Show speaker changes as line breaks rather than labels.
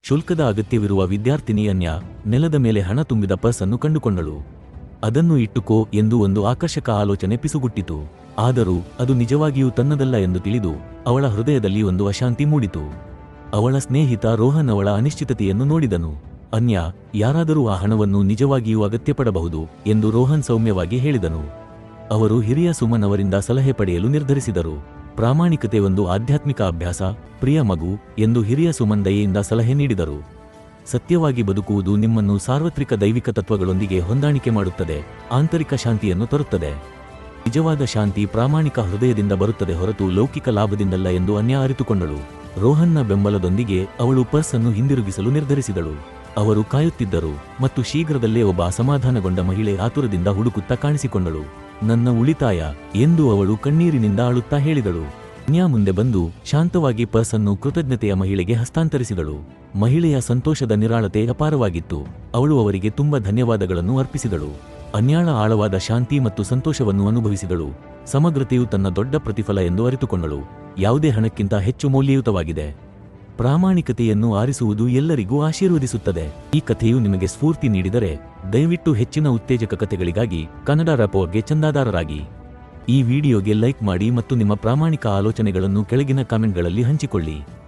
ಶುಲ್ಕದ ಅಗತ್ಯವಿರುವ ವಿದ್ಯಾರ್ಥಿನಿ ಅನ್ಯ ನೆಲದ ಮೇಲೆ ಹಣ ತುಂಬಿದ ಪರ್ಸ್ ಅನ್ನು ಕಂಡುಕೊಂಡಳು. ಅದನ್ನು ಇಟ್ಟುಕೋ ಎಂದು ಒಂದು ಆಕರ್ಷಕ ಆಲೋಚನೆ ಪಿಸುಗುಟ್ಟಿತು. ಆದರೂ ಅದು ನಿಜವಾಗಿಯೂ ತನ್ನದಲ್ಲ ಎಂದು ತಿಳಿದು ಅವಳ ಹೃದಯದಲ್ಲಿ ಒಂದು ಅಶಾಂತಿ ಮೂಡಿತು. ಅವಳ ಸ್ನೇಹಿತ ರೋಹನ್ ಅವಳ ಅನಿಶ್ಚಿತತೆಯನ್ನು ನೋಡಿದನು. ಅನ್ಯ, ಯಾರಾದರೂ ಆ ಹಣವನ್ನು ನಿಜವಾಗಿಯೂ ಅಗತ್ಯಪಡಬಹುದು ಎಂದು ರೋಹನ್ ಸೌಮ್ಯವಾಗಿ ಹೇಳಿದನು. ಅವರು ಹಿರಿಯ ಸುಮನ್ ಅವರಿಂದ ಸಲಹೆ ಪಡೆಯಲು ನಿರ್ಧರಿಸಿದರು. ಪ್ರಾಮಾಣಿಕತೆ ಒಂದು ಆಧ್ಯಾತ್ಮಿಕ ಅಭ್ಯಾಸ, ಪ್ರಿಯ ಮಗು ಎಂದು ಹಿರಿಯ ಸುಮನ್ ದಯೆಯಿಂದ ಸಲಹೆ ನೀಡಿದರು. ಸತ್ಯವಾಗಿ ಬದುಕುವುದು ನಿಮ್ಮನ್ನು ಸಾರ್ವತ್ರಿಕ ದೈವಿಕ ತತ್ವಗಳೊಂದಿಗೆ ಹೊಂದಾಣಿಕೆ ಮಾಡುತ್ತದೆ, ಆಂತರಿಕ ಶಾಂತಿಯನ್ನು ತರುತ್ತದೆ. ನಿಜವಾದ ಶಾಂತಿ ಪ್ರಾಮಾಣಿಕ ಹೃದಯದಿಂದ ಬರುತ್ತದೆ ಹೊರತು ಲೌಕಿಕ ಲಾಭದಿಂದಲ್ಲ ಎಂದು ಅನ್ಯ ಅರಿತುಕೊಂಡಳು. ರೋಹನ್ನ ಬೆಂಬಲದೊಂದಿಗೆ ಅವಳು ಪರ್ಸ್ ಅನ್ನು ಹಿಂದಿರುಗಿಸಲು ನಿರ್ಧರಿಸಿದಳು. ಅವರು ಕಾಯುತ್ತಿದ್ದರು ಮತ್ತು ಶೀಘ್ರದಲ್ಲೇ ಒಬ್ಬ ಅಸಮಾಧಾನಗೊಂಡ ಮಹಿಳೆ ಆತುರದಿಂದ ಹುಡುಕುತ್ತಾ ಕಾಣಿಸಿಕೊಂಡಳು. ನನ್ನ ಉಳಿತಾಯ ಎಂದು ಅವಳು ಕಣ್ಣೀರಿನಿಂದ ಅಳುತ್ತಾ ಹೇಳಿದಳು. ಅನ್ಯ ಮುಂದೆ ಬಂದು ಶಾಂತವಾಗಿ ಪರ್ಸ್ ಅನ್ನು ಕೃತಜ್ಞತೆಯ ಮಹಿಳೆಗೆ ಹಸ್ತಾಂತರಿಸಿದಳು. ಮಹಿಳೆಯ ಸಂತೋಷದ ನಿರಾಳತೆ ಅಪಾರವಾಗಿತ್ತು. ಅವಳು ಅವರಿಗೆ ತುಂಬಾ ಧನ್ಯವಾದಗಳನ್ನು ಅರ್ಪಿಸಿದಳು. ಅನ್ಯಾಳ ಆಳವಾದ ಶಾಂತಿ ಮತ್ತು ಸಂತೋಷವನ್ನು ಅನುಭವಿಸಿದಳು. ಸಮಗ್ರತೆಯು ತನ್ನ ದೊಡ್ಡ ಪ್ರತಿಫಲ ಎಂದು ಅರಿತುಕೊಂಡಳು. ಯಾವುದೇ ಹಣಕ್ಕಿಂತ ಹೆಚ್ಚು ಮೌಲ್ಯಯುತವಾಗಿದೆ. ಪ್ರಾಮಾಣಿಕತೆಯನ್ನು ಆರಿಸುವುದು ಎಲ್ಲರಿಗೂ ಆಶೀರ್ವದಿಸುತ್ತದೆ. ಈ ಕಥೆಯು ನಿಮಗೆ ಸ್ಫೂರ್ತಿ ನೀಡಿದರೆ ದಯವಿಟ್ಟು ಹೆಚ್ಚಿನ ಉತ್ತೇಜಕ ಕಥೆಗಳಿಗಾಗಿ ಕನ್ನಡ ರ್ಯಾಪೋರ್ಗೆ ಚಂದಾದಾರರಾಗಿ. ಈ ವಿಡಿಯೋಗೆ ಲೈಕ್ ಮಾಡಿ ಮತ್ತು ನಿಮ್ಮ ಪ್ರಾಮಾಣಿಕ ಆಲೋಚನೆಗಳನ್ನು ಕೆಳಗಿನ ಕಾಮೆಂಟ್ಗಳಲ್ಲಿ ಹಂಚಿಕೊಳ್ಳಿ.